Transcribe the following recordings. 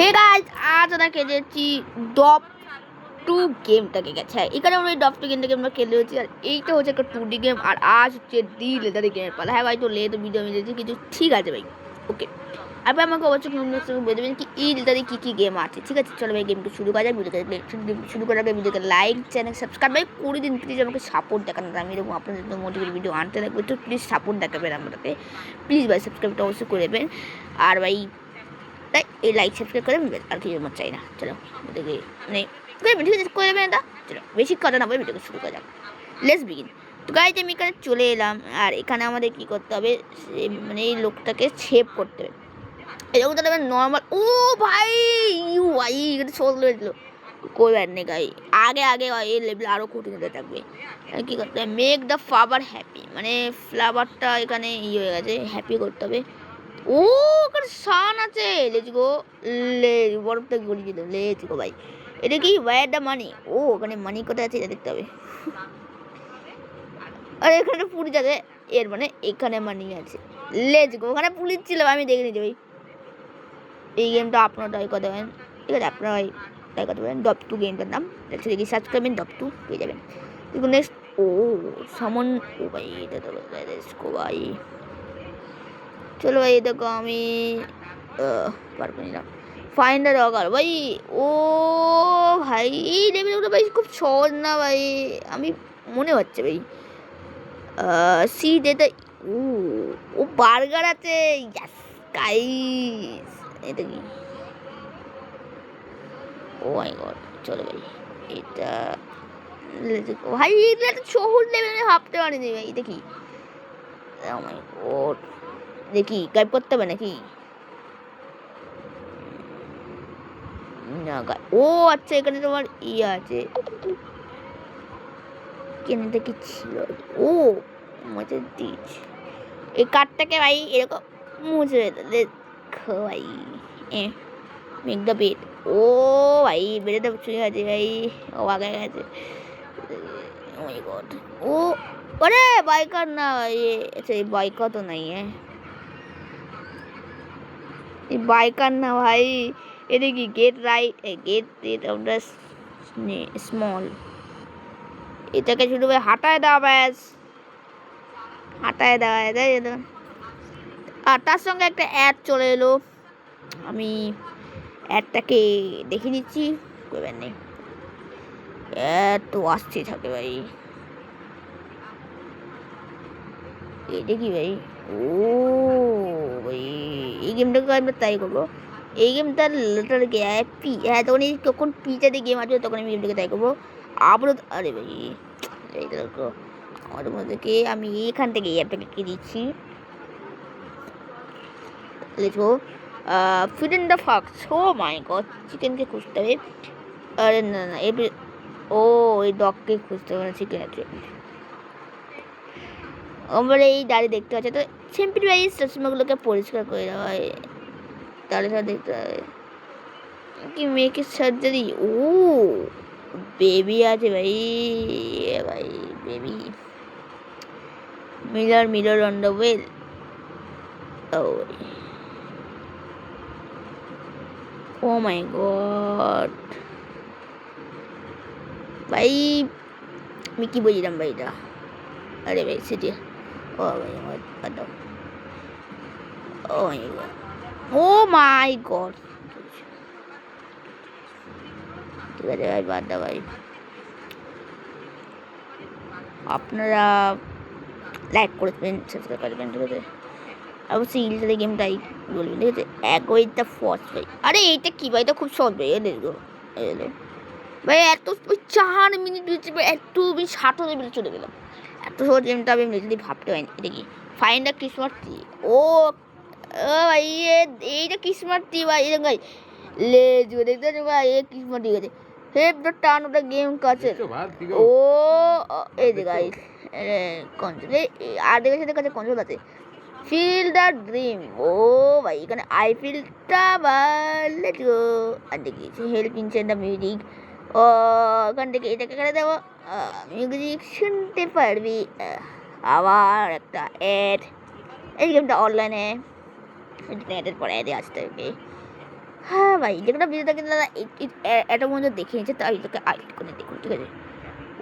Hey guys, আজ আমরা খেলেছি ডপ টু গেমটাকে গেছে। এখানে আমরা এই ডপ টু গেমটাকে আমরা খেলেছি, আর এইটা হচ্ছে একটা 2D গেম, আর আজ হচ্ছে ডি লেদারি গেমের পালা। হ্যাঁ ভাই, তো লে তো ভিডিও আমি দিয়েছি কিছু, ঠিক আছে ভাই, ওকে। আপনি আমাকে অবশ্যই বলে দেবেন কি এই লেদারি কী কী গেম আছে, ঠিক আছে? চলো ভাই, গেমটা শুরু করা যাক। ভিডিওকে শুরু করার আগে ভিডিওকে লাইক, চ্যানেল সাবস্ক্রাইব ভাই করে দিন প্লিজ। আমাকে সাপোর্ট দেখান, আমি এরকম আপনাদের জন্য মোটিভেট ভিডিও আনতে থাকবে, তো প্লিজ সাপোর্ট দেখাবেন আমাকে প্লিজ ভাই। সাবস্ক্রাইবটা অবশ্যই করে দেবেন, আর ভাই তাই এই লাইক সাবস্ক্রাইব করে আর কিছু আমার চাই না। চলো ভিডিওকে মানে ঠিক আছে করে দেবেন এটা। চলো বেশি কথা না বলে ভিডিওকে শুরু করা যাক। Let's begin. তো গাইজ আমি এখানে চলে এলাম, আর এখানে আমাদের কী করতে হবে, মানে এই লোকটাকে সেভ করতে হবে। এই লোকটা নর্মাল। ও ভাই, ইউ ভাই এখানে শোধ লেগেছিল কোই ব্যাড নেই গাই। আগে আগে এই লেভেল আরও কঠিন হতে থাকবে। কী করতে হবে, মেক দ্য ফ্লাওয়ার হ্যাপি, মানে ফ্লাওয়ারটা এখানে ইয়ে হয়ে গেছে, হ্যাপি করতে হবে। ও ওখানে সান আছে, লেটস গো। বরফটা গড়িয়ে দিল, লেটস গো ভাই। এটা কি ওয়্যার দ্য মানি? ও ওখানে মানি কোথায় আছে এটা দেখতে হবে। আর এখানে পুলিশ আছে, এর মানে এখানে মানি আছে, লেটস গো। ওখানে পুলিশ ছিল, আমি দেখে নিচ্ছি ভাই। এই গেমটা আপনারা ট্রাই করতে পারেন, ঠিক আছে? আপনারা ট্রাই করতে পারেন। ডপ টু গেমটার নাম, দেখি সার্চ করবেন ডপ টু পেয়ে যাবেন। দেখুন নেক্সট। ও সামন, ও ভাই এটা তো লেটস গো ভাই। চলো ভাই, দেখো আমি পারবো না। ফাইন্ড দ্য রকার ভাই। ও ভাই এই লেভেলগুলো ভাই খুব সহজ না ভাই, আমি মনে হচ্ছে ভাই। সি যেটা, ও ও বার্গার আছে, ইয়াস গাইস। এটা কি? ও মাই গড। চলো ভাই এটা ভাই, এটা তো সহজ লেভেল, আমি ভাবতে পারিনি ভাই। দেখি, ও মাই গড, দেখি গাইব করতে হবে নাকি? না ও আচ্ছা, এখানে তোমার ইয়ে আছে, কেনটা কি ছিল? ও মুছে দিয়েছি এই কার্ডটাকে ভাই, এরকম মুছে দেখো ভাই। Make the bed. ও ভাই বেডে ছুঁয়ে আছে ভাই, ও আগে গেছে। ও মাই গড। ও আরে বাইকার না ভাই, আচ্ছা এই বাইকার তো নাই হ্যাঁ, এই বাইকার না ভাই। এটা কি get right, get rate of the small. এটাকে শুধু ভাই হাঁটায় দাও, ব্যাস হাঁটায় দেওয়া যায়। আর তার সঙ্গে একটা অ্যাড চলে এলো, আমি অ্যাডটাকে দেখে নিচ্ছি, করবেন নেই। অ্যাড তো আসতে থাকে ভাই, এটা কি ভাই? ও ভাই এই গেমটাকে আমরা তাই করবো। এই গেমটা লেটার পি, হ্যাঁ তখন এই কখন পিচাতে গেম আসবে তখন আমি গেমটাকে তাই করবো। আবারও আরে ভাই এই দেখো, আমাদের মধ্যে আমি এখান থেকে এই অ্যাপটাকে কি দিচ্ছি, লিখো feed in the fox. Oh my god, চিকেনকে খুঁজতে হবে। আরে না না ও এই ডগকে খুঁজতে হবে, চিকেন আছে। আমার এই দাঁড়িয়ে দেখতে পাচ্ছে, তো সিম্পলি ভাই চশমাগুলোকে পরিষ্কার করে দেওয়া হয়, তাহলে সব দেখতে হবে কি মেয়েকে সার্জারি। ও বেবি আছে ভাই, ভাই baby. Mirror mirror on the wall. Oh my god ভাই, আমি কি বলছিলাম ভাই এটা? আরে ভাই সেটি, ও ভাই আমার বাদ দাও। ও my god, O my god, ঠিক আছে ভাই বাদ দাও ভাই। আপনারা লাইক করবেন, সাবস্ক্রাইব করবেন, ঠিক আছে? অবশ্যই ইলটাতে গেমটাই বলবেন, ঠিক আছে? এক ওইটা ফস ভাই। আরে এইটা কি ভাই, এটা খুব সহজ ভাই। এলে এলো ভাই, এত 4 মিনিট হচ্ছে ভাই, এত আমি 60 লেভেলে চলে গেলাম। এত সহজ গেমটা আমি যদি ভাবতে পারিনি। এটা কি ফাইন্ড দ্য ক্রিসমাস ট্রি? ও ভাই এইটা ক্রিসমাস ট্রি ভাই, এরকম ভাই লেজ দেখতে পাচ্ছ ভাই, এ ক্রিসমাস ট্রি আছে। Head the turn off the game কাছে। ও এই যে গাইস কন্ট্রোল, আর দেখে সাথে কাছে কন্ট্রোল আছে। Feel the dream. ও ভাই এখানে আই ফিলটা বা লেটস গো। আর দেখি হেল্প ইনসেন্ড দ্য মিউজিক। ও ওখান থেকে এটাকে করে দেবো, মিউজিক শুনতে পারবি। আবার একটা অ্যাড, এই গেমটা অনলাইনে ইন্টারনেটের পরে অ্যাডে আসতে হবে। হ্যাঁ ভাই, যেটা ভিডিওটাকে দাদা এটা মধ্যে দেখে নিচ্ছে, তাই তোকে আইট করে দেখুন, ঠিক আছে?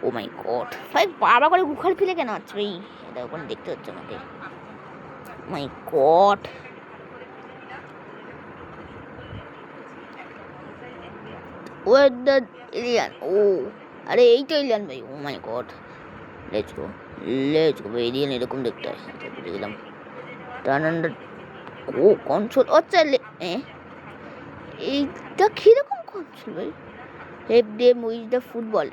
ও মাই গড ভাই, বারবার করে গুখার ফেলে কেন আছে ভাই? এটা ওখানে দেখতে হচ্ছে আমাকে। My god, oh the alien. ও আরে এই তো এলিয়ান ভাই। Oh my god, let's go let's go. Alien এরকম দেখতে হয়, বুঝে গেলাম। টার্ন আন্ডার, ও কন্ট্রোল, আচ্ছা এইটা কিরকম কন্ট্রোল ভাই? Head them with the football.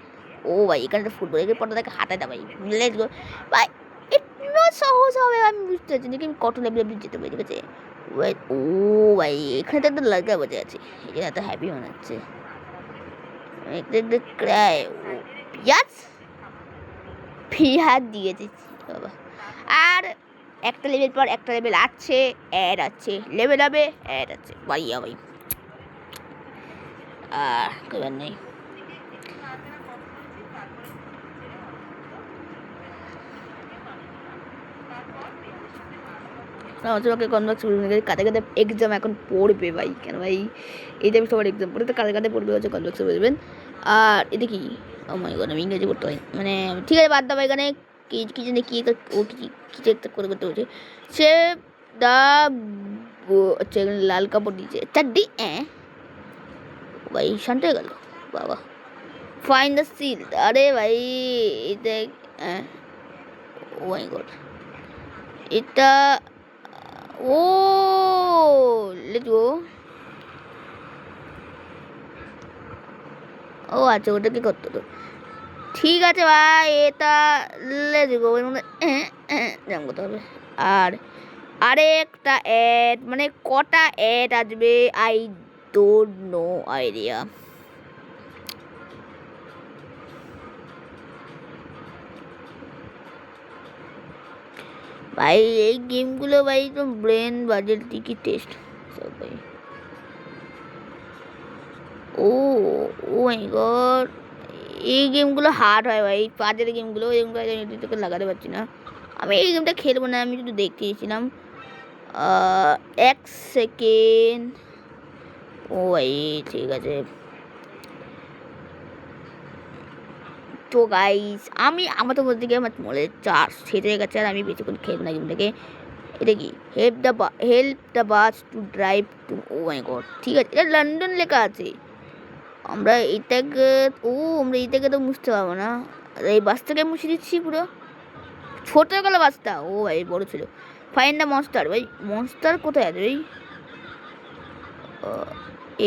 ও ভাই, এখানে তো ফুটবল, এর পরটা তাকে হাঁটাতে ভাই। লেটস গো ভাই, এটা সহজ হবে আমি বুঝতে পারছি, নাকি আমি কত লেভেল অব্দি যেতে পারি, ঠিক আছে? ও ভাই, এখানে তো একটা লড়কা বসে আছে, এই জন্য এত হ্যাপি মনে হচ্ছে। ক্রাই, ও পিয়াজ পিয়াজ দিয়েছে বাবা। আর একটা লেভেল পর একটা লেভেল আছে, অ্যাড আছে, লেভেল হবে, অ্যাড আছে, বাড়িয়া ভাই। কবার নেই। আমাকে কনভার্স কাঁদে কাঁদে এক্সাম এখন পড়বে ভাই, কেন ভাই এই টাইমে সবার এক্সাম পড়ে, তো কাঁদে কাঁদে পড়বে হচ্ছে কনভার্স বুঝবেন। আর এটা কি, ও মাই গড, আমি ইংরেজি পড়তে হয় মানে, ঠিক আছে বাদ দাও। এখানে কি জানি কি ও কিছু একটা করতে হচ্ছে। সে দা, আচ্ছা এখানে লাল কাপড় দিয়েছে, চাড্ডি। ভাই শান্ত হয়ে গেল বাবা। ফাইন দ্য সিল, আরে ভাই এটা, ও মাই গড, এটা, ও লেটস গো। ও আচ্ছা, ওটা কি করতে হতো? ঠিক আছে ভাই, এটা লেটস গো, এর মধ্যে জাম করতে হবে। আর আরেকটা অ্যাড, মানে কটা অ্যাড আসবে আই ডোন্ট নো আইডিয়া। ভাই এই গেমগুলো ভাই তো ব্রেন বাজেট দিকে টেস্ট সব ভাই। ও ও মাই গড, এই গেমগুলো হার্ড হয় ভাই, পাজের গেমগুলো, এগুলো তোকে লাগাতে পারছি না। আমি এই গেমটা খেলবো না, আমি শুধু দেখতে গেছিলাম। 1 সেকেন্ড। ও ভাই ঠিক আছে। তো গাইস, আমার তো বলতে গিয়ে আমার মনে চার্জ শেষ হয়ে গেছে, আর আমি বেশিক্ষণ খেলবো না গেমটাকে। এটা কি, help the bus to drive to, oh my god, ঠিক আছে, এটা লন্ডন লেখা আছে। আমরা এটাকে, আমরা এটাকে তো মুছতে পারবো না, এই বাসটাকে মুছে দিচ্ছি পুরো। ছোট গেল বাসটা, ও ভাই বড় ছিল। ফাইন দ্য মনস্টার, ভাই মনস্টার কোথায় আছে ভাই?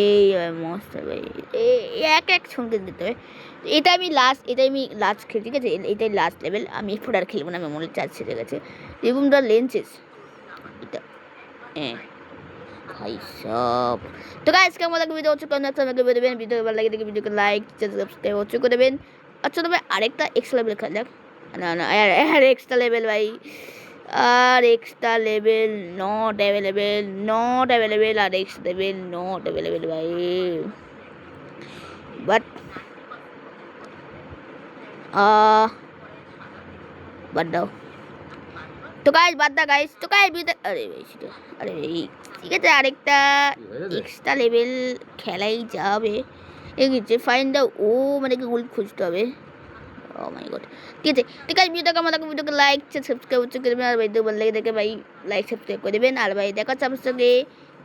এই মনস্টার ভাই, এক সঙ্গে দিতে হবে। এটাই আমি লাস্ট খেলি, ঠিক আছে? এটাই লাস্ট লেভেল, আমি এরপর আর খেলবো না, মেমোরি চার্জ ছেড়ে গেছে। রিমুভ দ্য লেন্সেস, এটা ভাই সব। তো গাইস, কেমন লাগবে ভিডিও হচ্ছে কমেন্ট বক্সে আমাকে বলবেন। ভিডিও ভালো লাগে দেখে ভিডিওকে লাইক, সাবস্ক্রাইব হচ্ছে করে দেবেন। আচ্ছা তবে আরেকটা এক্সট্রা লেভেল খেলা যাক। না আর এক্সট্রা লেভেল ভাই, আর এক্সট্রা লেভেল নট অ্যাভেলেবেল, আর এক্সট্রা লেভেল নট অ্যাভেলেবেল ভাই। বাট বাদ দাও তো গাইস, বাদ দা গাইস। তো গাইস আরে ভাই সেটা, আরে ভাই ঠিক আছে, আরেকটা এক্সট্রা লেভেল খেলাই যাবে। এগিয়েছে ফাইন দা, ও মানে কি গোল্ড খুঁজতে হবে। ও মাই গড, ঠিক আছে। ঠিক আছে, ভিডিওটা কেমন লাগে ভিডিওকে লাইক সাবস্ক্রাইব করে দেবেন, আর ভাই তো ভালো লাগে দেখে ভাই লাইক সাবস্ক্রাইব করে দেবেন। আর ভাই দেখা হচ্ছে আমার সঙ্গে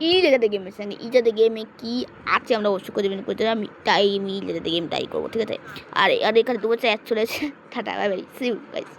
ইলেগাতে গেমের সঙ্গে। ইটাতে গেমে কি আছে আমরা অবশ্যই করে দেবেন, করতে আমি টাইম ইলেগাতে গেম ট্রাই করবো, ঠিক আছে? আর এখানে 2 বছর অ্যাড চলেছে। Tata bye bye, see you guys.